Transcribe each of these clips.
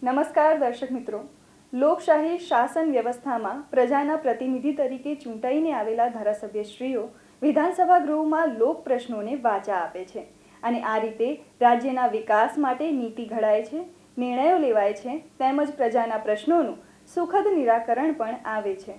નમસ્કાર દર્શક મિત્રો, લોકશાહી શાસન વ્યવસ્થામાં પ્રજાના પ્રતિનિધિ તરીકે ચૂંટાઈને આવેલા ધારાસભ્યશ્રીઓ વિધાનસભા ગૃહમાં લોક પ્રશ્નોને વાચા આપે છે અને આ રીતે રાજ્યના વિકાસ માટે નીતિ ઘડાય છે, નિર્ણયો લેવાય છે તેમજ પ્રજાના પ્રશ્નોનું સુખદ નિરાકરણ પણ આવે છે.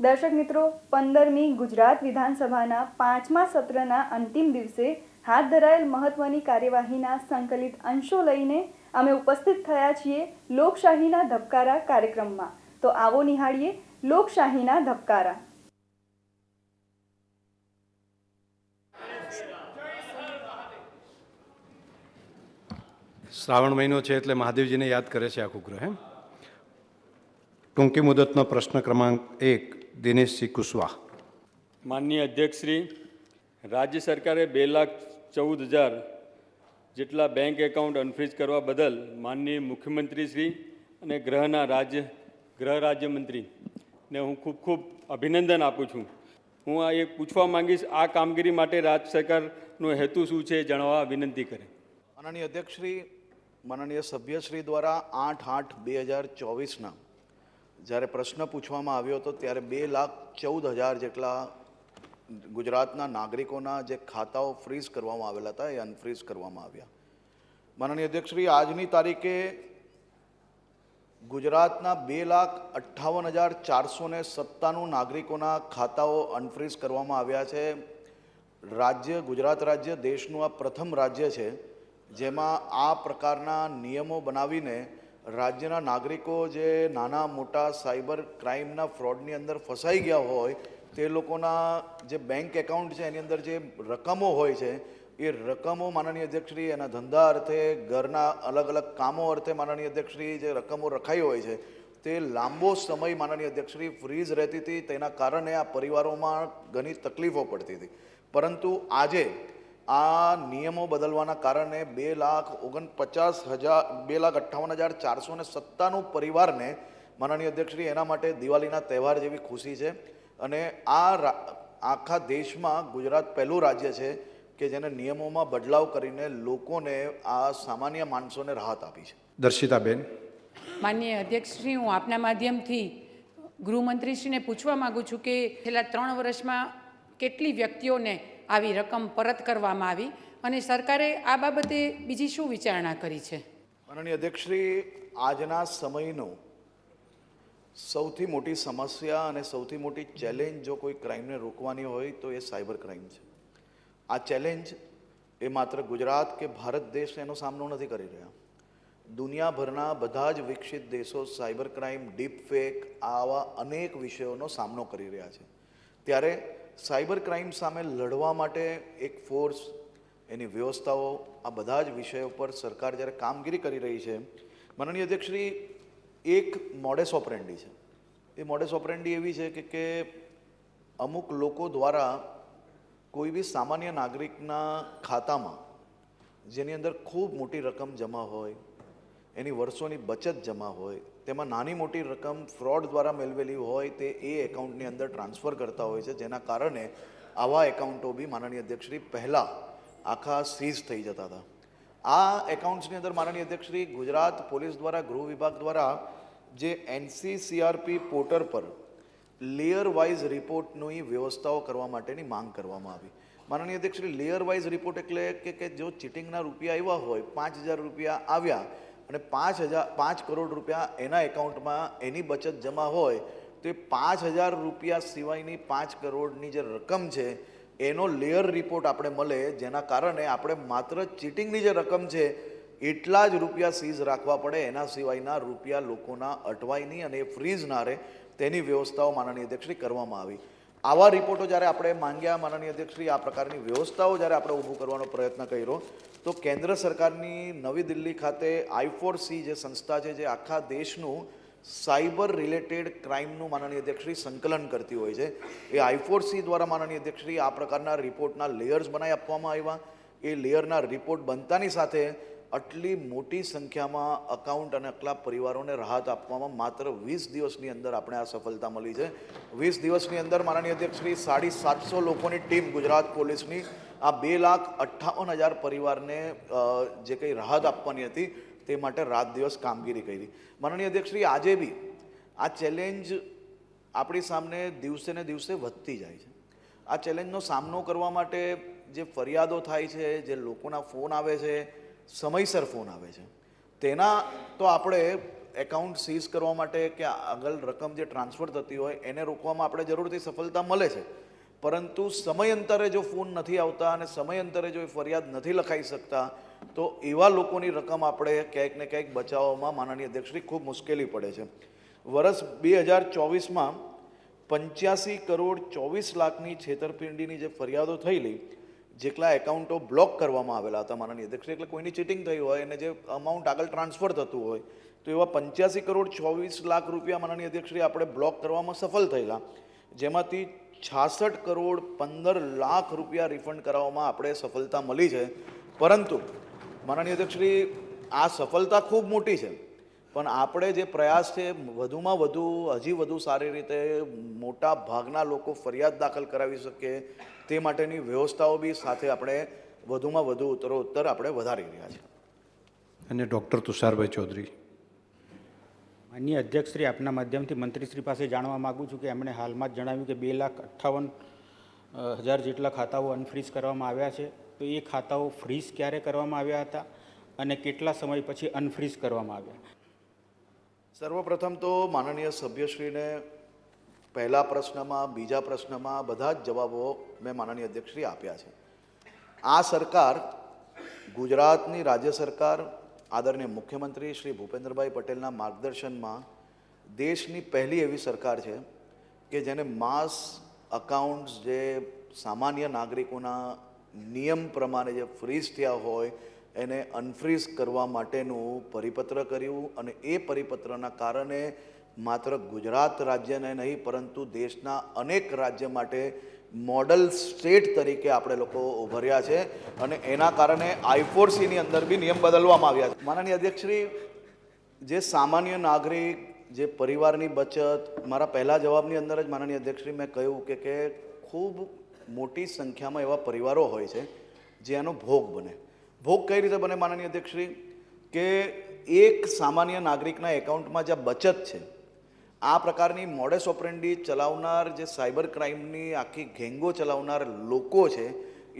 દર્શક મિત્રો, 15મી ગુજરાત વિધાનસભાના 5મા સત્રના અંતિમ દિવસે હાથ ધરાયેલ મહત્વની કાર્યવાહીના સંકલિત અંશો લઈને અમે ઉપસ્થિત થયા છીએ લોકશાહીના ધબકારા કાર્યક્રમમાં. તો આવો નિહાળીએ લોકશાહીના ધબકારા. શ્રાવણ મહિનો છે એટલે મહાદેવજીને યાદ કરે છે આખું ગ્રહ. ટૂંકી મુદતનો પ્રશ્ન ક્રમાંક 1, દિનેશજી કુશવાહ. માનનીય અધ્યક્ષશ્રી, રાજ્ય સરકારે 2,14,000 જેટલા બેંક એકાઉન્ટ અનફ્રીઝ કરવા બદલ માનનીય મુખ્યમંત્રીશ્રી અને ગૃહ રાજ્યમંત્રીને હું ખૂબ ખૂબ અભિનંદન આપું છું. હું આ એક પૂછવા માંગીશ, આ કામગીરી માટે રાજ્ય સરકારનો હેતુ શું છે જણાવવા વિનંતી કરે. માનનીય અધ્યક્ષશ્રી, માનનીય સભ્યશ્રી દ્વારા 8/8/2024ના જ્યારે પ્રશ્ન પૂછવામાં આવ્યો હતો ત્યારે 2,14,000 જેટલા ગુજરાતના નાગરિકોના જે ખાતાઓ ફ્રીઝ કરવામાં આવેલા હતા એ અનફ્રીઝ કરવામાં આવ્યા. માનનીય અધ્યક્ષશ્રી, આજની તારીખે ગુજરાતના 2,58,497 નાગરિકોના ખાતાઓ અનફ્રીઝ કરવામાં આવ્યા છે. ગુજરાત રાજ્ય દેશનું આ પ્રથમ રાજ્ય છે જેમાં આ પ્રકારના નિયમો બનાવીને રાજ્યના નાગરિકો જે નાના મોટા સાયબર ક્રાઇમના ફ્રોડની અંદર ફસાઈ ગયા હોય તે લોકોના જે બેંક એકાઉન્ટ છે એની અંદર જે રકમો હોય છે એ રકમો માનનીય અધ્યક્ષશ્રી એના ધંધા અર્થે, ઘરના અલગ અલગ કામો અર્થે માનનીય અધ્યક્ષશ્રી જે રકમો રખાઈ હોય છે તે લાંબો સમય માનનીય અધ્યક્ષશ્રી ફ્રીઝ રહેતી હતી. તેના કારણે આ પરિવારોમાં ઘણી તકલીફો પડતી હતી. પરંતુ આજે આ નિયમો બદલવાના કારણે 2,58,497 પરિવારને માનનીય અધ્યક્ષશ્રી એના માટે દિવાળીના તહેવાર જેવી ખુશી છે. અને આ આખા દેશમાં ગુજરાત પહેલું રાજ્ય છે કે જેને નિયમોમાં બદલાવ કરીને લોકોને આ સામાન્ય માણસોને રાહત આપી છે. દર્શિતાબેન. માનનીય અધ્યક્ષશ્રી, હું આપના માધ્યમથી ગૃહમંત્રીશ્રીને પૂછવા માગું છું કે છેલ્લા 3 વર્ષમાં કેટલી વ્યક્તિઓને આવી રકમ પરત કરવામાં આવી અને સરકારે આ બાબતે બીજી શું વિચારણા કરી છે? માનનીય અધ્યક્ષશ્રી, આજના સમયનો સૌથી મોટી સમસ્યા અને સૌથી મોટી ચેલેન્જ જો કોઈ ક્રાઇમને રોકવાની હોય તો એ સાયબર ક્રાઇમ છે. આ ચેલેન્જ એ માત્ર ગુજરાત કે ભારત દેશ એનો સામનો નથી કરી રહ્યા. દુનિયાભરના બધા જ વિકસિત દેશો સાયબર ક્રાઇમ, ડીપ ફેક આવા અનેક વિષયોનો સામનો કરી રહ્યા છે. ત્યારે સાયબર ક્રાઇમ સામે લડવા માટે એક ફોર્સ, એની વ્યવસ્થાઓ, આ બધા જ વિષયો પર સરકાર જ્યારે કામગીરી કરી રહી છે, માનનીય અધ્યક્ષશ્રી, એક મોડેસ ઓપરેન્ડી છે. એ મોડેસ ઓપરેન્ડી એવી છે કે અમુક લોકો દ્વારા કોઈ બી સામાન્ય નાગરિકના ખાતામાં જેની અંદર ખૂબ મોટી રકમ જમા હોય, એની વર્ષોની બચત જમા હોય, તેમાં નાની મોટી રકમ ફ્રોડ દ્વારા મેળવેલી હોય તે એ એકાઉન્ટની અંદર ટ્રાન્સફર કરતા હોય છે, જેના કારણે આવા એકાઉન્ટો બી માનનીય અધ્યક્ષશ્રી પહેલાં આખા સીઝ થઈ જતા હતા. આ એકાઉન્ટ્સની અંદર માનનીય અધ્યક્ષશ્રી ગુજરાત પોલીસ દ્વારા, ગૃહ વિભાગ દ્વારા જે NCCRP પોર્ટલ પર લેયર વાઇઝ રિપોર્ટની વ્યવસ્થાઓ કરવા માટેની માંગ કરવામાં આવી. માનનીય અધ્યક્ષશ્રી, લેયર વાઇઝ રિપોર્ટ એટલે કે જો ચીટિંગના રૂપિયા આવ્યા હોય, 5,000 રૂપિયા આવ્યા અને 5 કરોડ રૂપિયા એના એકાઉન્ટમાં એની બચત જમા હોય તો એ 5,000 રૂપિયા સિવાયની 5 કરોડની જે રકમ છે એનો લેયર રિપોર્ટ આપણે મળે, જેના કારણે આપણે માત્ર ચીટિંગની જે રકમ છે એટલા જ રૂપિયા સીઝ રાખવા પડે, એના સિવાયના રૂપિયા લોકોના અટવાય નહીં અને એ ફ્રીઝ ના રહે તેની વ્યવસ્થાઓ માનનીય અધ્યક્ષશ્રી કરવામાં આવી. આવા રિપોર્ટો જ્યારે આપણે માંગ્યા માનનીય અધ્યક્ષશ્રી, આ પ્રકારની વ્યવસ્થાઓ જ્યારે આપણે ઊભું કરવાનો પ્રયત્ન કર્યો તો કેન્દ્ર સરકારની નવી દિલ્હી ખાતે I4C જે સંસ્થા છે, જે આખા દેશનું સાયબર રિલેટેડ ક્રાઇમનું માનનીય અધ્યક્ષશ્રી સંકલન કરતી હોય છે, એ I4C દ્વારા માનનીય અધ્યક્ષશ્રી આ પ્રકારના રિપોર્ટના લેયર્સ બનાવી આપવામાં આવ્યા. એ લેયરના રિપોર્ટ બનતાની સાથે આટલી મોટી સંખ્યામાં અકાઉન્ટ અને આટલા પરિવારોને રાહત આપવામાં માત્ર 20 દિવસની અંદર આપણે આ સફળતા મળી છે. 20 દિવસની અંદર માનનીય અધ્યક્ષશ્રી 750 લોકોની ટીમ ગુજરાત પોલીસની આ 2,58,000 પરિવારને જે કંઈ રાહત આપવાની હતી તે માટે રાત દિવસ કામગીરી કરી. માનનીય અધ્યક્ષશ્રી, આજે બી આ ચેલેન્જ આપણી સામે દિવસે ને દિવસે વધતી જાય છે. આ ચેલેન્જનો સામનો કરવા માટે જે ફરિયાદો થાય છે, જે લોકોના ફોન આવે છે, સમયસર ફોન આવે છે, તેના તો આપણે એકાઉન્ટ સીઝ કરવા માટે કે આગળ રકમ જે ટ્રાન્સફર થતી હોય એને રોકવામાં આપણે જરૂરથી સફળતા મળે છે. પરંતુ સમયાંતરે જો ફોન નથી આવતા અને સમયાંતરે જો એ ફરિયાદ નથી લખાઈ શકતા તો એવા લોકોની રકમ આપણે ક્યાંક ને ક્યાંક બચાવવામાં માનનીય અધ્યક્ષશ્રી ખૂબ મુશ્કેલી પડે છે. વર્ષ 2024માં 85,24,00,000ની છેતરપિંડીની જે ફરિયાદો થયેલી, જેટલા એકાઉન્ટો બ્લોક કરવામાં આવેલા હતા માનનીય અધ્યક્ષશ્રી, એટલે કોઈની ચીટિંગ થઈ હોય અને જે અમાઉન્ટ આગળ ટ્રાન્સફર થતું હોય તો એવા 85,24,00,000 રૂપિયા માનનીય અધ્યક્ષશ્રી આપણે બ્લોક કરવામાં સફળ થયેલા, જેમાંથી 66,15,00,000 રૂપિયા રિફંડ કરાવવામાં આપણે સફળતા મળી છે. પરંતુ માનનીય અધ્યક્ષશ્રી, આ સફળતા ખૂબ મોટી છે, પણ આપણે જે પ્રયાસ છે વધુમાં વધુ હજી વધુ સારી રીતે મોટા ભાગના લોકો ફરિયાદ દાખલ કરાવી શકે તે માટેની વ્યવસ્થાઓ બી સાથે આપણે વધુમાં વધુ ઉત્તરોત્તર આપણે વધારી રહ્યા છીએ. અને ડૉક્ટર તુષારભાઈ ચૌધરી. માનનીય અધ્યક્ષશ્રી, આપના માધ્યમથી મંત્રીશ્રી પાસે જાણવા માગું છું કે એમણે હાલમાં જ જણાવ્યું કે 2,58,000 જેટલા ખાતાઓ અનફ્રીઝ કરવામાં આવ્યા છે. તો એ ખાતાઓ ફ્રીઝ ક્યારે કરવામાં આવ્યા હતા અને કેટલા સમય પછી અનફ્રીઝ કરવામાં આવ્યા? સર્વપ્રથમ તો માનનીય સભ્યશ્રીને પહેલા પ્રશ્નમાં, બીજા પ્રશ્નમાં બધા જ જવાબો મેં માનનીય અધ્યક્ષશ્રી આપ્યા છે. આ સરકાર, ગુજરાતની રાજ્ય સરકાર, આદરણીય મુખ્યમંત્રી શ્રી ભૂપેન્દ્રભાઈ પટેલના માર્ગદર્શનમાં દેશની પહેલી એવી સરકાર છે કે જેને માસ અકાઉન્ટ્સ જે સામાન્ય નાગરિકોના નિયમ પ્રમાણે જે ફ્રીઝ થયા હોય એને અનફ્રીઝ કરવા માટેનું પરિપત્ર કર્યું. અને એ પરિપત્રના કારણે માત્ર ગુજરાત રાજ્યને નહીં પરંતુ દેશના અનેક રાજ્ય માટે મોડલ સ્ટેટ તરીકે આપણે લોકો ઉભર્યા છે અને એના કારણે I4Cની અંદર બી નિયમ બદલવામાં આવ્યા છે. માનનીય અધ્યક્ષશ્રી, જે સામાન્ય નાગરિક, જે પરિવારની બચત, મારા પહેલા જવાબની અંદર જ માનનીય અધ્યક્ષશ્રી મેં કહ્યું કે ખૂબ મોટી સંખ્યામાં એવા પરિવારો હોય છે જે એનો ભોગ બને. ભોગ કઈ રીતે બને માનનીય અધ્યક્ષશ્રી? કે એક સામાન્ય નાગરિકના એકાઉન્ટમાં જે બચત છે, આ પ્રકારની મોડેસ ઓપરેન્ડી ચલાવનાર, જે સાયબર ક્રાઇમની આખી ગેંગો ચલાવનાર લોકો છે,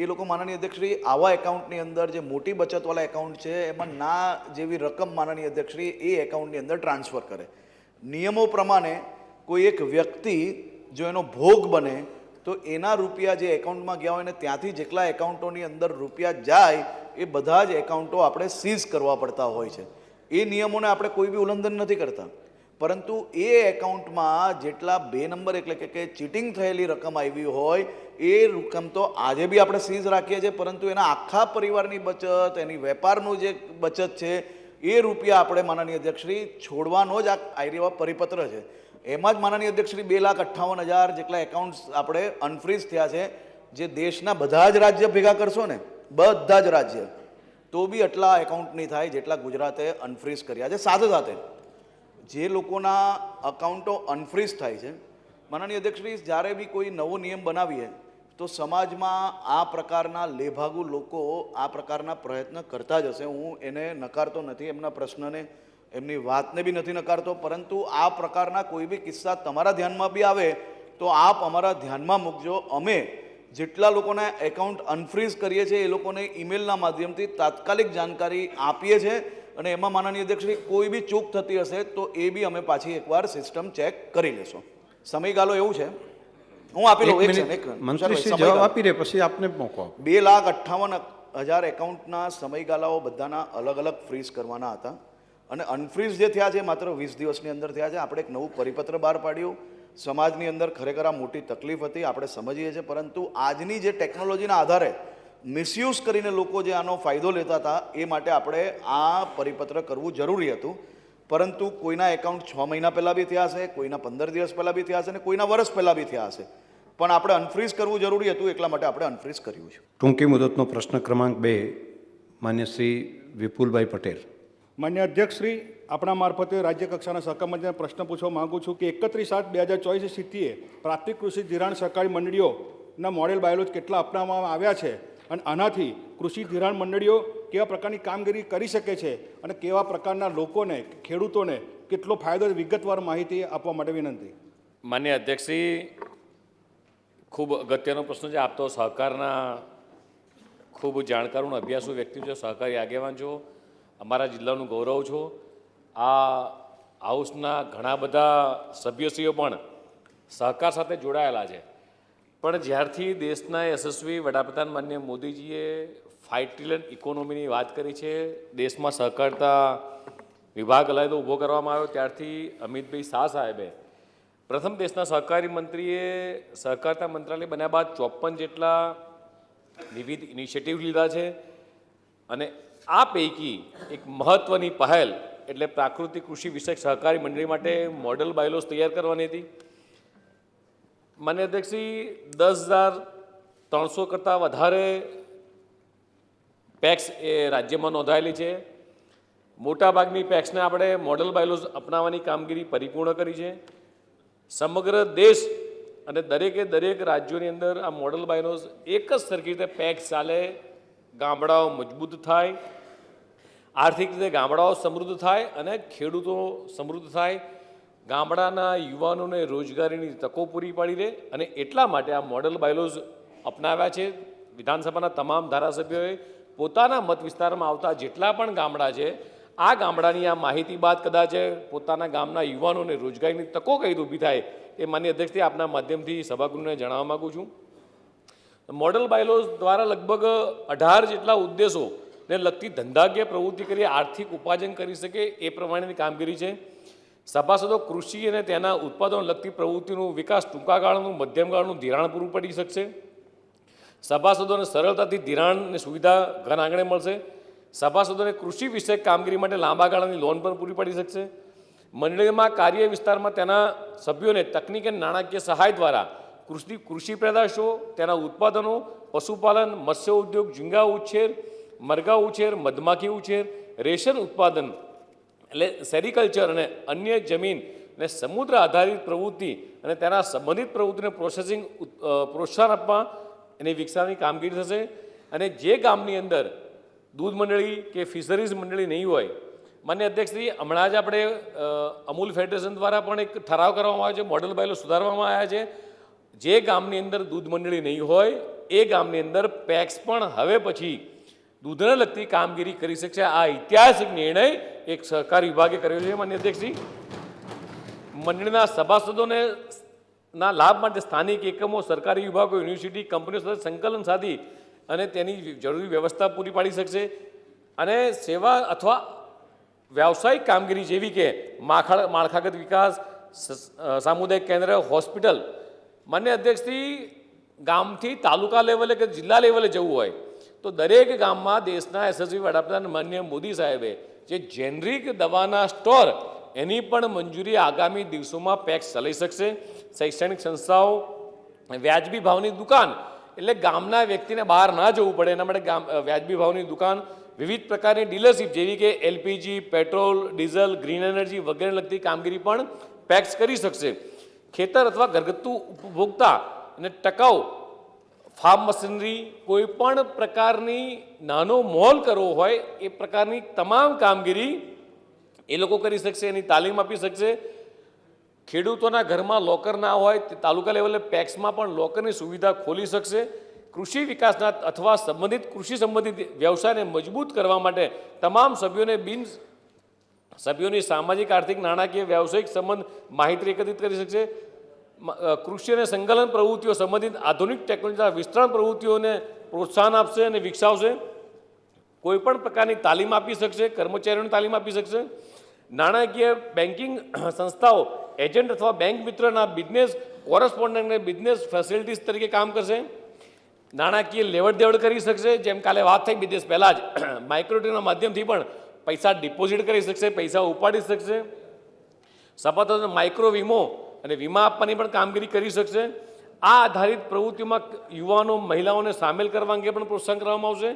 એ લોકો માનનીય અધ્યક્ષશ્રી આવા એકાઉન્ટની અંદર જે મોટી બચતવાળા એકાઉન્ટ છે એમાં ના જેવી રકમ માનનીય અધ્યક્ષશ્રી એ એકાઉન્ટની અંદર ટ્રાન્સફર કરે. નિયમો પ્રમાણે કોઈ એક વ્યક્તિ જો એનો ભોગ બને તો એના રૂપિયા જે એકાઉન્ટમાં ગયા હોય ને ત્યાંથી જેટલા એકાઉન્ટોની અંદર રૂપિયા જાય એ બધા જ એકાઉન્ટો આપણે સીઝ કરવા પડતા હોય છે. એ નિયમોને આપણે કોઈ બી ઉલ્લંઘન નથી કરતા, પરંતુ એ એકાઉન્ટમાં જેટલા 2 નંબર એટલે કે ચીટિંગ થયેલી રકમ આવી હોય એ રકમ તો આજે બી આપણે સીઝ રાખીએ છીએ, પરંતુ એના આખા પરિવારની બચત, એની વેપારનું જે બચત છે એ રૂપિયા આપણે માનનીય અધ્યક્ષશ્રી છોડવાનો જ આ એવા પરિપત્ર છે. એમાં જ માનનીય અધ્યક્ષશ્રી 2,58,000 જેટલા એકાઉન્ટ્સ આપણે અનફ્રીઝ થયા છે. જે દેશના બધા જ રાજ્ય ભેગા કરશો ને, બધા જ રાજ્ય, તો બી આટલા એકાઉન્ટ નહીં થાય જેટલા ગુજરાતે અનફ્રીઝ કર્યા છે. સાથે સાથે જે લોકોના અકાઉન્ટો અનફ્રીઝ થાય છે, માનનીય અધ્યક્ષશ્રી, જ્યારે બી કોઈ નવો નિયમ બનાવીએ તો સમાજમાં આ પ્રકારના લેભાગુ લોકો આ પ્રકારના પ્રયત્ન કરતા જ હશે. હું એને નકારતો નથી, એમના પ્રશ્નને, એમની વાતને બી નથી નકારતો, પરંતુ આ પ્રકારના કોઈ બી કિસ્સા તમારા ધ્યાનમાં બી આવે તો આપ અમારા ધ્યાનમાં મૂકજો. અમે જેટલા લોકોના એકાઉન્ટ અનફ્રીઝ કરીએ છીએ એ લોકોને ઈમેલના માધ્યમથી તાત્કાલિક જાણકારી આપીએ છીએ અને એમાં માનનીય અધ્યક્ષશ્રી કોઈ બી ચૂક થતી હશે તો એ બી અમે પાછી એકવાર સિસ્ટમ ચેક કરી લેશું. સમયગાળો એવું છે, હું આપી લઉં. એક મંત્રીશ્રી જવાબ આપી દે પછી આપને મોકો. 1000 એકાઉન્ટના સમયગાળાઓ બધાના અલગ અલગ ફ્રીઝ કરવાના હતા અને અનફ્રીઝ જે થયા છે માત્ર 20 દિવસની અંદર થયા છે. આપણે એક નવું પરિપત્ર બહાર પાડ્યું. સમાજની અંદર ખરેખર આ મોટી તકલીફ હતી, આપણે સમજીએ છીએ, પરંતુ આજની જે ટેકનોલોજીના આધારે મિસયુઝ કરીને લોકો જે આનો ફાયદો લેતા હતા એ માટે આપણે આ પરિપત્ર કરવું જરૂરી હતું. પરંતુ કોઈના એકાઉન્ટ 6 મહિના પહેલાં બી થયા હશે, કોઈના 15 દિવસ પહેલાં બી થયા હશે અને કોઈના વર્ષ પહેલાં બી થયા હશે, પણ આપણે અનફ્રીઝ કરવું જરૂરી હતું, એટલા માટે આપણે અનફ્રીઝ કર્યું છે. ટૂંકી મુદતનો પ્રશ્ન ક્રમાંક 2, માન્ય શ્રી વિપુલભાઈ પટેલ. માન્ય અધ્યક્ષશ્રી, આપણા મારફતે રાજ્ય કક્ષાના સહકાર મંત્રીને પ્રશ્ન પૂછવા માગું છું કે 31/7/2024 સ્થિતિએ પ્રાથમિક કૃષિ ધિરાણ સહકારી મંડળીઓના મોડેલ બાયોલોજ કેટલા અપનાવવામાં આવ્યા છે અને આનાથી કૃષિ ધિરાણ મંડળીઓ કેવા પ્રકારની કામગીરી કરી શકે છે અને કેવા પ્રકારના લોકોને, ખેડૂતોને કેટલો ફાયદો, વિગતવાર માહિતી આપવા માટે વિનંતી. માન્ય અધ્યક્ષશ્રી, ખૂબ અગત્યનો પ્રશ્ન છે. આપ તો સહકારના ખૂબ જાણકારો અને અભ્યાસુ વ્યક્તિ છો, સહકારી આગેવાન છો, અમારા જિલ્લાનું ગૌરવ છો. આ હાઉસના ઘણા બધા સભ્યશ્રીઓ પણ સહકાર સાથે જોડાયેલા છે. પણ જ્યારથી દેશના યશસ્વી વડાપ્રધાન માનનીય મોદીજીએ 5 ટ્રિલિયન ઇકોનોમીની વાત કરી છે, દેશમાં સહકારતા વિભાગ અલાયદો ઊભો કરવામાં આવ્યો, ત્યારથી અમિતભાઈ શાહ સાહેબે પ્રથમ દેશના સહકારી મંત્રીએ સહકારતા મંત્રાલય બન્યા બાદ 54 જેટલા વિવિધ ઇનિશિયેટિવ લીધા છે. અને આ પૈકી એક મહત્ત્વની પહેલ એટલે પ્રાકૃતિક કૃષિ વિષયક સહકારી મંડળી માટે મોડલ બાયલોસ તૈયાર કરવાની હતી. માન્ય અધ્યક્ષશ્રી, 10,300 કરતાં વધારે પેક્સ એ રાજ્યમાં નોંધાયેલી છે. મોટાભાગની પેક્સને આપણે મોડલ બાયલોસ અપનાવવાની કામગીરી પરિપૂર્ણ કરી છે. સમગ્ર દેશ અને દરેક રાજ્યોની અંદર આ મોડલ બાયલોસ એક જ સરખી રીતે પેક્સ ચાલે, ગામડાઓ મજબૂત થાય, આર્થિક રીતે ગામડાઓ સમૃદ્ધ થાય અને ખેડૂતો સમૃદ્ધ થાય, ગામડાના યુવાનોને રોજગારીની તકો પૂરી પાડી દે. અને એટલા માટે આ મોડલ બાયલોઝ અપનાવ્યા છે. વિધાનસભાના તમામ ધારાસભ્યોએ પોતાના મત વિસ્તારમાં આવતા જેટલા પણ ગામડા છે, આ ગામડાની આ માહિતી બાદ કદાચ પોતાના ગામના યુવાનોને રોજગારીની તકો કઈ રીતે ઊભી થાય એ માન્ય અધ્યક્ષથી આપના માધ્યમથી સભાગૃહને જણાવવા માગું છું. મોડલ બાયલોઝ દ્વારા લગભગ 18 જેટલા ઉદ્દેશોને લગતી ધંધાકીય પ્રવૃત્તિ કરી આર્થિક ઉપાર્જન કરી શકે એ પ્રમાણેની કામગીરી છે. સભાસદો કૃષિ અને તેના ઉત્પાદનો લગતી પ્રવૃત્તિનું વિકાસ ટૂંકા ગાળાનું, મધ્યમ ગાળાનું ધિરાણ પૂરું પડી શકશે. સભાસદોને સરળતાથી ધિરાણની સુવિધા ઘર આંગણે મળશે. સભાસદોને કૃષિ વિષયક કામગીરી માટે લાંબા ગાળાની લોન પણ પૂરી પાડી શકશે. મંડળીમાં કાર્ય વિસ્તારમાં તેના સભ્યોને તકનીક અને નાણાકીય સહાય દ્વારા કૃષિ પેદાશો, તેના ઉત્પાદનો, પશુપાલન, મત્સ્ય ઉદ્યોગ, ઝીંગા ઉછેર, મરઘા ઉછેર, મધમાખી ઉછેર, રેશમ ઉત્પાદન એટલે સેરિકલ્ચર અને અન્ય જમીન અને સમુદ્ર આધારિત પ્રવૃત્તિ અને તેના સંબંધિત પ્રવૃત્તિને પ્રોત્સાહન આપવા એની વિકસાવવાની કામગીરી થશે. અને જે ગામની અંદર દૂધ મંડળી કે ફિશરીઝ મંડળી નહીં હોય, માન્ય અધ્યક્ષશ્રી, હમણાં જ આપણે અમૂલ ફેડરેશન દ્વારા પણ એક ઠરાવ કરવામાં આવ્યો છે, મોડલ બાયલો સુધારવામાં આવ્યા છે. જે ગામની અંદર દૂધ મંડળી નહીં હોય એ ગામની અંદર પેક્સ પણ હવે પછી દૂધને લગતી કામગીરી કરી શકશે. આ ઐતિહાસિક નિર્ણય એક સહકાર વિભાગે કર્યો છે. માન્ય અધ્યક્ષશ્રી, મંડળીના સભાસદોને ના લાભ માટે સ્થાનિક એકમો, સરકારી વિભાગો, યુનિવર્સિટી, કંપનીઓ સાથે સંકલન સાધી અને તેની જરૂરી વ્યવસ્થા પૂરી પાડી શકશે. અને સેવા અથવા વ્યાવસાયિક કામગીરી જેવી કે માળખાગત વિકાસ, સામુદાયિક કેન્દ્ર, હોસ્પિટલ. માન્ય અધ્યક્ષશ્રી, ગામથી તાલુકા લેવલે કે જિલ્લા લેવલે જવું હોય તો દરેક ગામમાં દેશના યશસ્વી વડાપ્રધાન માનનીય મોદી સાહેબે જે જેનરિક દવાના સ્ટોર એની પણ મંજૂરી આગામી દિવસોમાં પેક્સ ચલાવી શકશે. શૈક્ષણિક સંસ્થાઓ, વ્યાજબી ભાવની દુકાન એટલે ગામના વ્યક્તિને બહાર ના જવું પડે એના માટે વ્યાજબી ભાવની દુકાન, વિવિધ પ્રકારની ડીલરશીપ જેવી કે LPG, petrol, diesel, green energy વગેરે લગતી કામગીરી પણ પેક્સ કરી શકશે. ખેતર અથવા ઘરગથ્થુ ઉપભોક્તા અને ટકાઉ ફાર્મ મશીનરી, કોઈ પણ પ્રકારની નાનો મોલ કરવો હોય એ પ્રકારની તમામ કામગીરી એ લોકો કરી શકશે, એની તાલીમ આપી શકશે. ખેડૂતોના ઘરમાં લોકર ના હોય તે તાલુકા લેવલે પેક્સમાં પણ લોકરની સુવિધા ખોલી શકશે. કૃષિ વિકાસના અથવા કૃષિ સંબંધિત વ્યવસાયને મજબૂત કરવા માટે તમામ સભ્યોની સામાજિક, આર્થિક, નાણાકીય, વ્યવસાયિક સંબંધ માહિતી એકત્રિત કરી શકશે. કૃષિ અને સંકલન પ્રવૃત્તિઓ સંબંધિત આધુનિક ટેકનોલોજીના વિસ્તરણ પ્રવૃત્તિઓને પ્રોત્સાહન આપશે અને વિકસાવશે. કોઈ પણ પ્રકારની તાલીમ આપી શકશે, કર્મચારીઓને તાલીમ આપી શકશે. નાણાકીય બેન્કિંગ સંસ્થાઓ એજન્ટ અથવા બેંક મિત્રના બિઝનેસ કોરસ્પોન્ડન્ટને બિઝનેસ ફેસિલિટીઝ તરીકે કામ કરશે. નાણાકીય લેવડ દેવડ કરી શકશે, જેમ કાલે વાત થઈ 2 દિવસ પહેલાં જ માઇક્રોક્રેડિટના માધ્યમથી પણ પૈસા ડિપોઝિટ કરી શકશે, પૈસા ઉપાડી શકશે. સપાટોને માઇક્રો વીમો અને વીમા આપવાની પણ કામગીરી કરી શકશે. આ આધારિત પ્રવૃત્તિઓમાં યુવાનો મહિલાઓને સામેલ કરવા અંગે પણ પ્રોત્સાહન કરવામાં આવશે.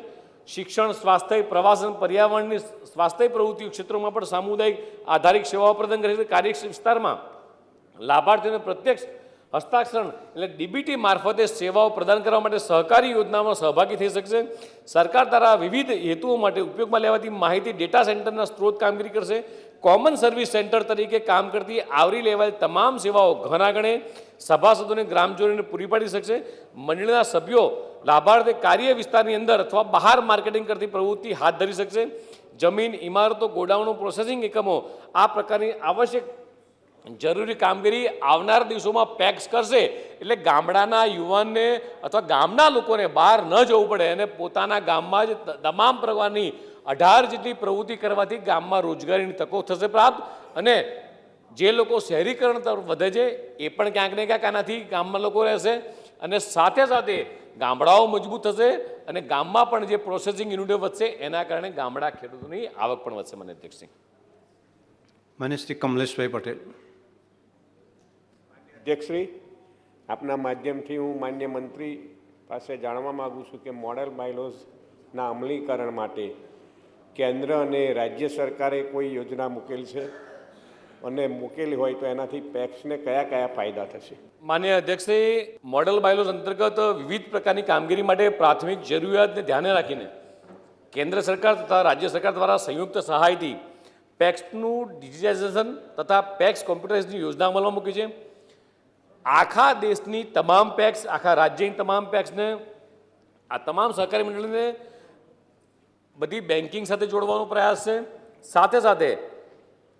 શિક્ષણ, સ્વાસ્થ્ય, પ્રવાસન, પર્યાવરણની સ્વાસ્થ્ય પ્રવૃત્તિઓ ક્ષેત્રોમાં પણ સામુદાયિક આધારિત સેવાઓ પ્રદાન કરી શકે. કાર્ય વિસ્તારમાં લાભાર્થીઓને પ્રત્યક્ષ હસ્તાક્ષરણ એટલે ડીબીટી મારફતે સેવાઓ પ્રદાન કરવા માટે સહકારી યોજનામાં સહભાગી થઈ શકશે. સરકાર દ્વારા વિવિધ હેતુઓ માટે ઉપયોગમાં લેવાતી માહિતી ડેટા સેન્ટરના સ્ત્રોત કામગીરી કરશે. કોમન સર્વિસ સેન્ટર તરીકે કામ કરતી આવરી લેવાયેલ તમામ સેવાઓ ઘણાગણે સભાસદોને ગ્રામજનોને પૂરી પાડી શકશે. મંડળીના સભ્યો લાભાર્થી કાર્ય વિસ્તારની અંદર અથવા બહાર માર્કેટિંગ કરતી પ્રવૃત્તિ હાથ ધરી શકશે. જમીન, ઇમારતો, ગોડાઉનો, પ્રોસેસિંગ એકમો આ પ્રકારની આવશ્યક જરૂરી કામગીરી આવનાર દિવસોમાં પેક્સ કરશે. એટલે ગામડાના યુવાનને અથવા ગામના લોકોને બહાર ન જવું પડે અને પોતાના ગામમાં જ તમામ પ્રકારની 18 જેટલી પ્રવૃત્તિ કરવાથી ગામમાં રોજગારીની તકો થશે પ્રાપ્ત. અને જે લોકો શહેરીકરણ તરફ વધે છે એ પણ ક્યાંક ને ક્યાંક આનાથી ગામમાં લોકો રહેશે. અને સાથે સાથે ગામડાઓ મજબૂત થશે અને ગામમાં પણ જે પ્રોસેસિંગ યુનિટો વધશે એના કારણે ગામડા ખેડૂતોની આવક પણ વધશે. માન્ય અધ્યક્ષશ્રી. માન્ય શ્રી કમલેશભાઈ પટેલ. અધ્યક્ષશ્રી, આપના માધ્યમથી હું માન્ય મંત્રી પાસે જાણવા માગું છું કે મોડેલ બાયલોઝના અમલીકરણ માટે કેન્દ્ર અને રાજ્ય સરકારે કોઈ યોજના મૂકેલ છે અને મૂકેલી હોય તો એનાથી પેક્સને કયા કયા ફાયદા થશે? માન્ય અધ્યક્ષશ્રી, મોડેલ બાયલોઝ અંતર્ગત વિવિધ પ્રકારની કામગીરી માટે પ્રાથમિક જરૂરિયાતને ધ્યાને રાખીને કેન્દ્ર સરકાર તથા રાજ્ય સરકાર દ્વારા સંયુક્ત સહાયથી પેક્સનું ડિજિટાઇઝેશન તથા પેક્સ કોમ્પ્યુટરાઇઝની યોજના અમલમાં મૂકી છે. આખા દેશની તમામ પેક્સ, આખા રાજ્યની તમામ પેક્સને, આ તમામ સહકારી મંડળીને બધી બેન્કિંગ સાથે જોડવાનો પ્રયાસ છે. સાથે સાથે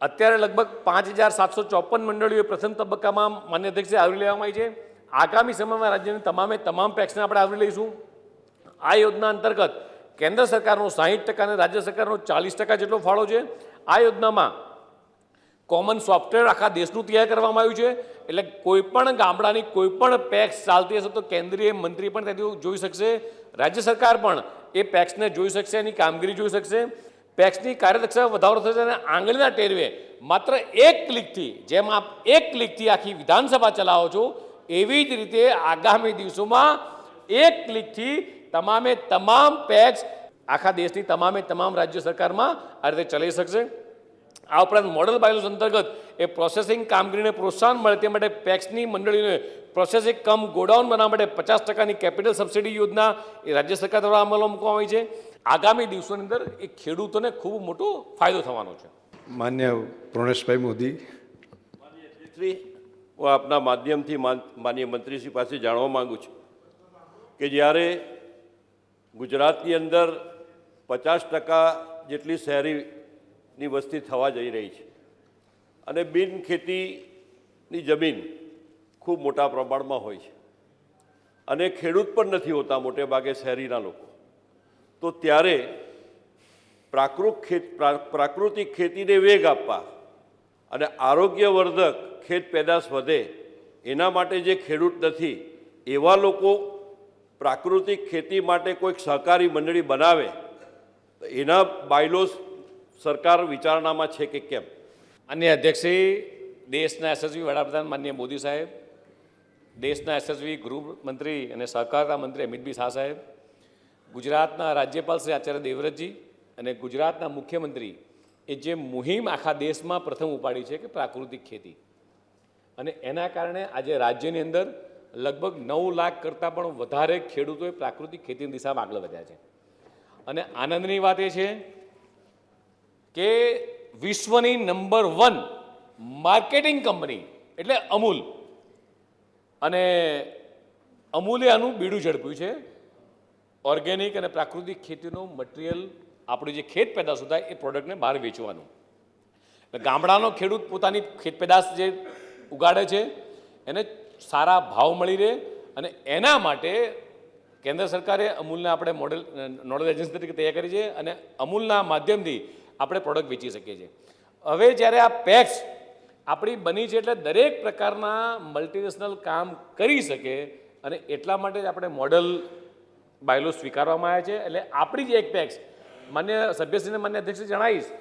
અત્યારે લગભગ 5754 મંડળીઓ પ્રથમ તબક્કામાં માન્ય અધ્યક્ષે આવરી લેવામાં આવી છે. આગામી સમયમાં રાજ્યની તમામ પેક્સને આપણે આવરી લઈશું. આ યોજના અંતર્ગત કેન્દ્ર સરકારનો 60% અને રાજ્ય સરકારનો 40% જેટલો ફાળો છે. આ યોજનામાં કોમન સોફ્ટવેર આખા દેશનું તૈયાર કરવામાં આવ્યું છે. એટલે કોઈપણ ગામડાની કોઈપણ પેક્સ ચાલતી હશે તો કેન્દ્રીય મંત્રી પણ ત્યાંથી જોઈ શકશે, રાજ્ય સરકાર પણ એ પેક્સને જોઈ શકશે, એની કામગીરી જોઈ શકશે. પેક્સની કાર્યદક્ષતા વધારો થશે અને આંગળીના ટેરવે માત્ર એક ક્લિકથી, જેમ આપ એક ક્લિકથી આખી વિધાનસભા ચલાવો છો એવી જ રીતે આગામી દિવસોમાં એક ક્લિકથી તમામ પેક્સ આખા દેશની તમામ રાજ્ય સરકારમાં આ રીતે ચલાવી શકશે. આ ઉપરાંત મોડલ બાયલોઝ અંતર્ગત એ પ્રોસેસિંગ કામગીરીને પ્રોત્સાહન મળે તે માટે પેક્સની મંડળીને પ્રોસેસિંગ ગોડાઉન બનાવવા માટે 50%ની કેપિટલ સબસિડી યોજના એ રાજ્ય સરકાર દ્વારા અમલમાં મૂકવામાં આવી છે. આગામી દિવસોની અંદર એ ખેડૂતોને ખૂબ મોટો ફાયદો થવાનો છે. માન્ય પ્રોણેશભાઈ મોદી. શ્રી, હું આપના માધ્યમથી માનનીય મંત્રીશ્રી પાસે જાણવા માગું છું કે જ્યારે ગુજરાતની અંદર 50% જેટલી શહેરીની વસ્તી થવા જઈ રહી છે અને બિન ખેતીની જમીન ખૂબ મોટા પ્રમાણમાં હોય છે અને ખેડૂત પણ નથી હોતા મોટે ભાગે શહેરીના લોકો, તો ત્યારે પ્રાકૃતિક ખેતીને વેગ આપવા અને આરોગ્યવર્ધક ખેત પેદાશ વધે એના માટે જે ખેડૂત નથી એવા લોકો પ્રાકૃતિક ખેતી માટે કોઈક સહકારી મંડળી બનાવે તો એના બાયલોઝ સરકાર વિચારણામાં છે કે કેમ? અન્ય અધ્યક્ષશ્રી, દેશના યશસ્વી વડાપ્રધાન માનનીય મોદી સાહેબ, દેશના યશસ્વી ગૃહમંત્રી અને સહકારિતા મંત્રી અમિતભાઈ શાહ સાહેબ, ગુજરાતના રાજ્યપાલ શ્રી આચાર્ય દેવવ્રતજી અને ગુજરાતના મુખ્યમંત્રી એ જે મુહિમ આખા દેશમાં પ્રથમ ઉપાડી છે કે પ્રાકૃતિક ખેતી, અને એના કારણે આજે રાજ્યની અંદર લગભગ 9 લાખ કરતાં પણ વધારે ખેડૂતોએ પ્રાકૃતિક ખેતીની દિશામાં આગળ વધ્યા છે. અને આનંદની વાત એ છે કે વિશ્વની નંબર 1 માર્કેટિંગ કંપની એટલે અમૂલ, અને અમૂલે આનું બીડું ઝડપ્યું છે ઓર્ગેનિક અને પ્રાકૃતિક ખેતીનું મટીરિયલ, આપણી જે ખેત પેદાશો થાય એ પ્રોડક્ટને બહાર વેચવાનું. ગામડાનો ખેડૂત પોતાની ખેત પેદાશ જે ઉગાડે છે એને સારા ભાવ મળી રહે અને એના માટે કેન્દ્ર સરકારે અમૂલને આપણે નોડલ એજન્સી તરીકે તૈયાર કરી છે અને અમૂલના માધ્યમથી આપણે પ્રોડક્ટ વેચી શકીએ છીએ. હવે જ્યારે આ પેક્સ આપણી બની છે એટલે દરેક પ્રકારના મલ્ટીનેશનલ કામ કરી શકે અને એટલા માટે જ આપણે મોડલ બાયલો સ્વીકારવામાં આવ્યા છે. એટલે આપણી જ એક પેક્સ માન્ય સભ્યશ્રીને માન્ય અધ્યક્ષશ્રી જણાવીશ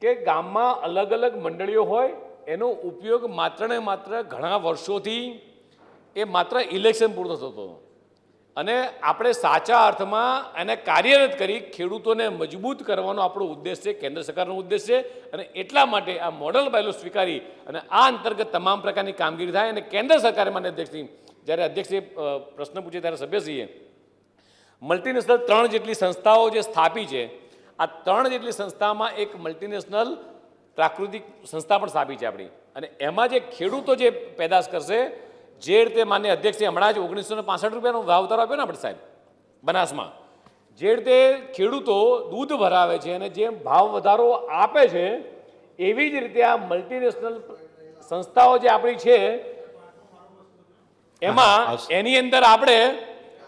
કે ગામમાં અલગ અલગ મંડળીઓ હોય એનો ઉપયોગ માત્ર ને માત્ર ઘણા વર્ષોથી એ માત્ર ઇલેક્શન પૂરતો થતો હતો અને આપણે સાચા અર્થમાં એને કાર્યરત કરી ખેડૂતોને મજબૂત કરવાનો આપણો ઉદ્દેશ છે, કેન્દ્ર સરકારનો ઉદ્દેશ છે અને એટલા માટે આ મોડલ બાયલો સ્વીકારી અને આ અંતર્ગત તમામ પ્રકારની કામગીરી થાય. અને કેન્દ્ર સરકારે માન્ય અધ્યક્ષશ્રી જ્યારે અધ્યક્ષે પ્રશ્ન પૂછે ત્યારે સભ્યશ્રીએ મલ્ટીનેશનલ 3 જેટલી સંસ્થાઓ જે સ્થાપી છે, આ 3 જેટલી સંસ્થામાં એક મલ્ટીનેશનલ પ્રાકૃતિક સંસ્થા પણ સ્થાપી છે આપણી અને એમાં જે ખેડૂતો જે પેદાશ કરશે જે રીતે માન્ય અધ્યક્ષે હમણાં જ 1965 રૂપિયાનો ભાવતારો આપ્યો ને આપણે સાહેબ બનાસમાં, જે રીતે ખેડૂતો દૂધ ભરાવે છે અને જે ભાવ વધારો આપે છે એવી જ રીતે આ મલ્ટીનેશનલ સંસ્થાઓ જે આપણી છે એમાં એની અંદર આપણે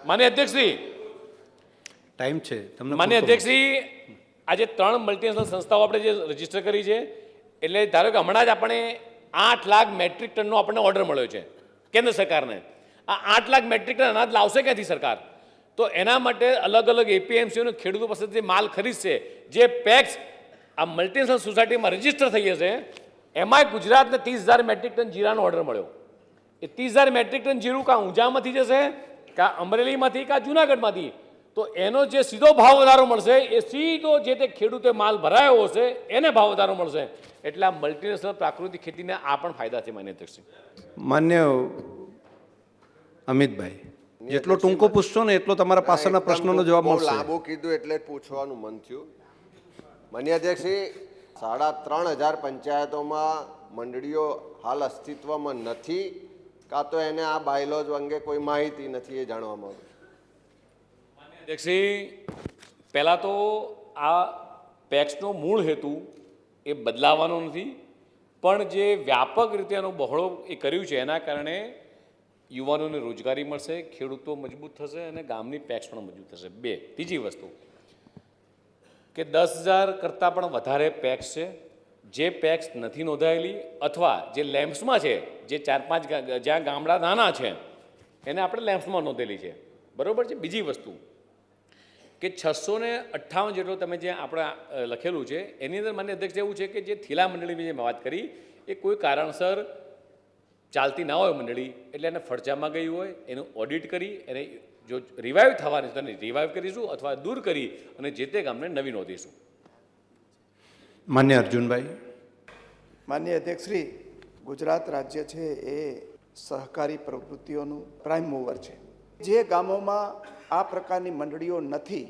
માન્ય અધ્યક્ષશ્રી ટાઈમ છે તમને માન્ય અધ્યક્ષશ્રી આજે 3 મલ્ટીનેશનલ સંસ્થાઓ આપણે જે રજીસ્ટર કરી છે એટલે ધારો કે હમણાં જ આપણે 8 લાખ મેટ્રિક ટનનો આપણને ઓર્ડર મળ્યો છે કેન્દ્ર સરકારને. આ 8 લાખ મેટ્રિક ટન અનાજ લાવશે ક્યાંથી સરકાર? તો એના માટે અલગ અલગ એપીએમસીઓને ખેડૂતો પાસેથી માલ ખરીદશે. જે પેક્સ આ મલ્ટીનેશનલ સોસાયટીમાં રજીસ્ટર થઈ જશે એમાંય ગુજરાતને 30,000 મેટ્રિક ટન જીરાનો ઓર્ડર મળ્યો. એ 30,000 મેટ્રિક ટન જીરું કાં ઊંઝામાંથી જશે કાં અમરેલીમાંથી કાં જુનાગઢમાંથી. તો એનો જે સીધો ભાવ વધારો મળશે એ સીધો જે તે ખેડૂતે માલ ભરાયો હશે એને ભાવ વધારો મળશે. એટલે આ મલ્ટીનેશનલ પ્રાકૃતિક ખેતીને આ પણ ફાયદા છે માન્ય અધ્યક્ષ. માન્ય અમિતભાઈ, જેટલો ટૂંકો પૂછશો ને એટલો તમારા પાછળના પ્રશ્નોનો જવાબ મળશે. લાંબુ કીધું એટલે પૂછવાનું મન થયું. માન્ય અધ્યક્ષશ્રી, 3,500 પંચાયતોમાં મંડળીઓ હાલ અસ્તિત્વમાં નથી કાં તો એને આ બાયલોજ અંગે કોઈ માહિતી નથી, એ જાણવા માંગુ છું. અધ્યક્ષશ્રી, પહેલાં તો આ પેક્સનો મૂળ હેતુ એ બદલાવાનો નથી, પણ જે વ્યાપક રીતે એનો બહોળો એ કર્યું છે એના કારણે યુવાનોને રોજગારી મળશે, ખેડૂતો મજબૂત થશે અને ગામની પેક્સ પણ મજબૂત થશે. 2, ત્રીજી વસ્તુ કે 10,000 કરતાં પણ વધારે પેક્સ છે જે પેક્સ નથી નોંધાયેલી અથવા જે લેમ્પ્સમાં છે, જે 4-5 જ્યાં ગામડા નાના છે એને આપણે લેમ્પ્સમાં નોંધેલી છે, બરાબર છે. બીજી વસ્તુ કે 658 જેટલો તમે જે આપણે લખેલું છે એની અંદર માન્ય અધ્યક્ષ એવું છે કે જે થીલા મંડળીની જે વાત કરી એ કોઈ કારણસર ચાલતી ના હોય મંડળી એટલે એને ફરજામાં ગઈ હોય એનું ઓડિટ કરી એને જો રિવાઇવ થવાની છે તો રિવાઇવ કરીશું અથવા દૂર કરી અને જે તે ગામને નવી નોંધીશું. માન્ય અર્જુનભાઈ. માન્ય અધ્યક્ષશ્રી, ગુજરાત રાજ્ય છે એ સહકારી પ્રવૃત્તિઓનું પ્રાઇમ મૂવર છે. જે ગામોમાં આ પ્રકારની મંડળીઓ નથી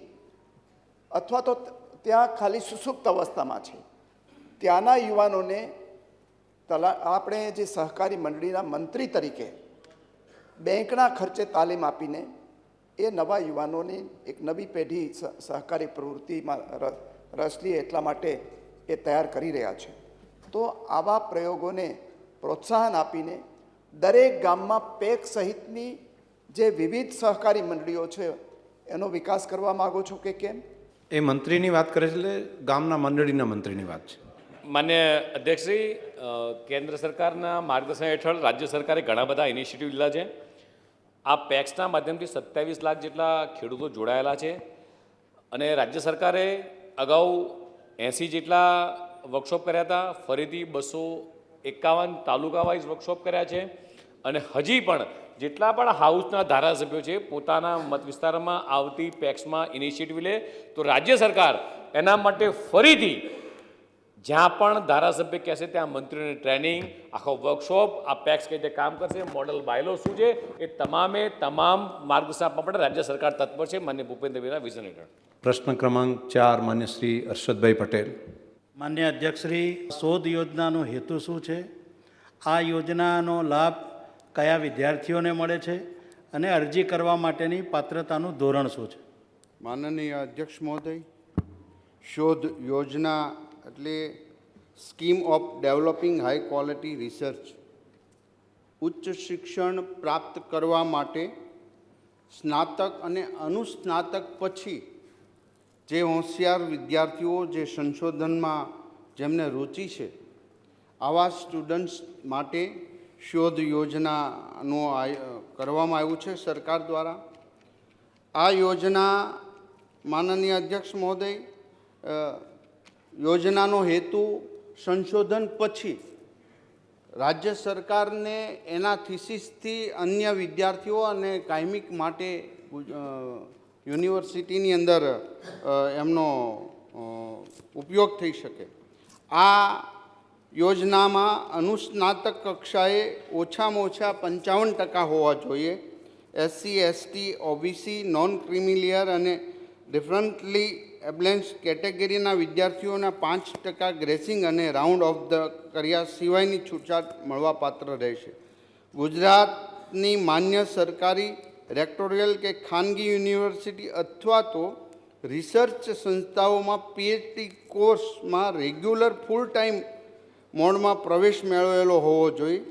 અથવા તો ત્યાં ખાલી સુસુપ્ત અવસ્થામાં છે ત્યાંના યુવાનોને આપણે જે સહકારી મંડળીના મંત્રી તરીકે બેંકના ખર્ચે તાલીમ આપીને એ નવા યુવાનોની એક નવી પેઢી સહકારી પ્રવૃત્તિમાં રસ લે એટલા માટે એ તૈયાર કરી રહ્યા છે. તો આવા પ્રયોગોને પ્રોત્સાહન આપીને દરેક ગામમાં પેક સહિતની જે વિવિધ સહકારી મંડળીઓ છે એનો વિકાસ કરવા માગો છો કે કેમ? એ મંત્રીની વાત કરે છે એટલે ગામના મંડળીના મંત્રીની વાત છે. માન્ય અધ્યક્ષશ્રી, કેન્દ્ર સરકારના માર્ગદર્શન હેઠળ રાજ્ય સરકારે ઘણા બધા ઇનિશિયેટિવ લીધા છે. આ પેક્સના માધ્યમથી 27 લાખ જેટલા ખેડૂતો જોડાયેલા છે અને રાજ્ય સરકારે અગાઉ 80 જેટલા વર્કશોપ કર્યા હતા, ફરીથી 251 તાલુકા વાઇઝ વર્કશોપ કર્યા છે અને હજી પણ જેટલા પણ હાઉસના ધારાસભ્યો છે પોતાના મત વિસ્તારમાં આવતી પેક્સમાં ઇનિશિયેટિવ લે તો રાજ્ય સરકાર એના માટે ફરીથી જ્યાં પણ ધારાસભ્ય કહેશે ત્યાં મંત્રીઓની ટ્રેનિંગ, આખો વર્કશોપ, આ પેક્સ કઈ રીતે કામ કરશે, મોડલ બાયલો શું છે, એ તમામ માર્ગદર્શન આપવા માટે રાજ્ય સરકાર તત્પર છે માન્ય ભૂપેન્દ્રભાઈના વિઝન હેઠળ. પ્રશ્ન ક્રમાંક 4 માન્ય શ્રી હર્ષદભાઈ પટેલ. માન્ય અધ્યક્ષશ્રી, શોધ યોજનાનો હેતુ શું છે? આ યોજનાનો લાભ કયા વિદ્યાર્થીઓને મળે છે અને અરજી કરવા માટેની પાત્રતાનું ધોરણ શું છે? માનનીય અધ્યક્ષ મહોદય, શોધ યોજના એટલે scheme of developing high quality research. ઉચ્ચ શિક્ષણ પ્રાપ્ત કરવા માટે સ્નાતક અને અનુસ્નાતક પછી જે હોશિયાર વિદ્યાર્થીઓ જે સંશોધનમાં જેમને રુચિ છે આવા સ્ટુડન્ટ્સ માટે શોધ યોજનાનું કરવામાં આવ્યું છે સરકાર દ્વારા. આ યોજના માનનીય અધ્યક્ષ મહોદય યોજનાનો હેતુ સંશોધન પછી રાજ્ય સરકારને એના થીસીસથી અન્ય વિદ્યાર્થીઓ અને કાયમિક માટે યુનિવર્સિટીની અંદર એમનો ઉપયોગ થઈ શકે. આ યોજનામાં અનુસ્નાતક કક્ષાએ ઓછામાં ઓછા 55% હોવા જોઈએ. SC, ST, OBC, non creamy layer અને ડિફરન્ટલી એબ્લેન્સ કેટેગરીના વિદ્યાર્થીઓના 5% ગ્રેસિંગ અને રાઉન્ડ ઓફ ધ કર્યા સિવાયની છૂટછાટ મળવાપાત્ર રહેશે. ગુજરાતની માન્ય સરકારી રેક્ટોરિયલ કે ખાનગી યુનિવર્સિટી અથવા તો રિસર્ચ સંસ્થાઓમાં પીએચડી કોર્સમાં રેગ્યુલર ફૂલ ટાઈમ મોડમાં પ્રવેશ મેળવેલો હોવો જોઈએ.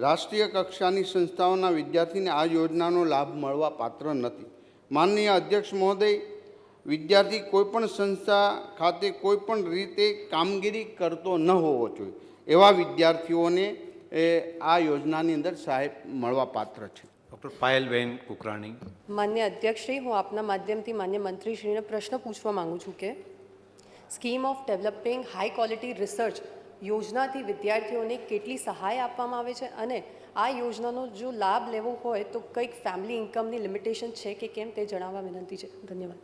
રાષ્ટ્રીય કક્ષાની સંસ્થાઓના વિદ્યાર્થીને આ યોજનાનો લાભ મળવા પાત્ર નથી. માનનીય અધ્યક્ષ મહોદય, વિદ્યાર્થી કોઈપણ સંસ્થા ખાતે કોઈપણ રીતે કામગીરી કરતો ન હોવો જોઈએ એવા વિદ્યાર્થીઓને આ યોજનાની અંદર સહાય મળવા પાત્ર છે. ડૉક્ટર પાયલબેન કુકરાણી. માન્ય અધ્યક્ષશ્રી, હું આપના માધ્યમથી માન્ય મંત્રીશ્રીને પ્રશ્ન પૂછવા માગું છું કે scheme of developing high quality research યોજનાથી વિદ્યાર્થીઓને કેટલી સહાય આપવામાં આવે છે અને આ યોજનાનો જો લાભ લેવો હોય તો કંઈક ફેમિલી ઇન્કમની લિમિટેશન છે કે કેમ તે જણાવવા વિનંતી છે. ધન્યવાદ.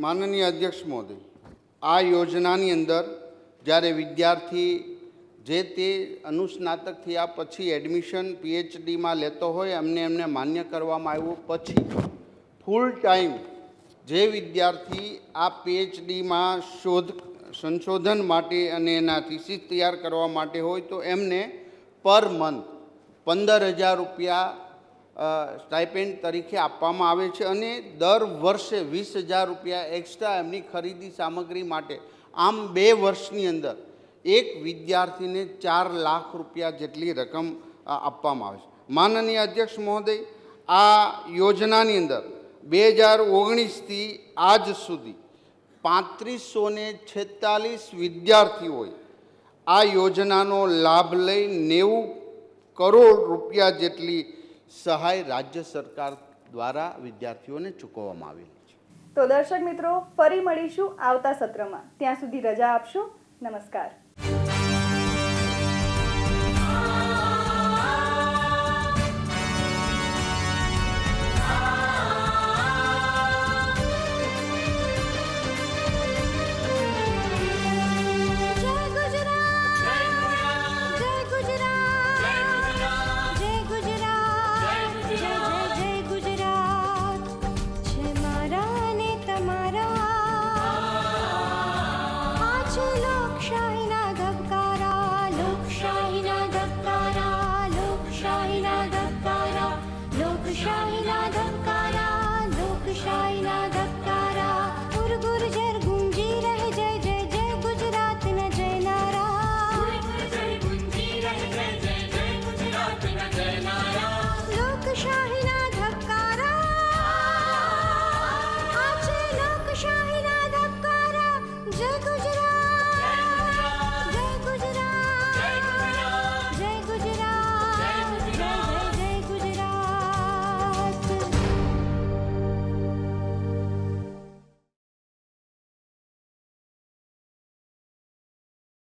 માનનીય અધ્યક્ષ મહોદય, આ યોજનાની અંદર જ્યારે વિદ્યાર્થી જે તે અનુસ્નાતક થયા પછી એડમિશન પીએચડીમાં લેતો હોય એમને માન્ય કરવામાં આવ્યું પછી ફૂલ ટાઈમ જે વિદ્યાર્થી આ પીએચડીમાં સંશોધન માટે અને એના થીસીસ તૈયાર કરવા માટે હોય તો એમને પર મંથ 15,000 રૂપિયા સ્ટાઇપેન્ડ તરીકે આપવામાં આવે છે અને દર વર્ષે 20,000 રૂપિયા એક્સ્ટ્રા એમની ખરીદી સામગ્રી માટે. આમ 2 વર્ષની અંદર એક વિદ્યાર્થીને 4 લાખ રૂપિયા જેટલી રકમ આપવામાં આવે છે. માનનીય અધ્યક્ષ મહોદય, આ યોજનાની અંદર 2019થી આજ સુધી 3546 વિદ્યાર્થીઓએ આ યોજનાનો લાભ લઈ 90 કરોડ રૂપિયા જેટલી સહાય રાજ્ય સરકાર દ્વારા વિદ્યાર્થીઓને ચૂકવવામાં આવેલી છે. તો દર્શક મિત્રો, ફરી મળીશું આવતા સત્રમાં. ત્યાં સુધી રજા આપશો. નમસ્કાર.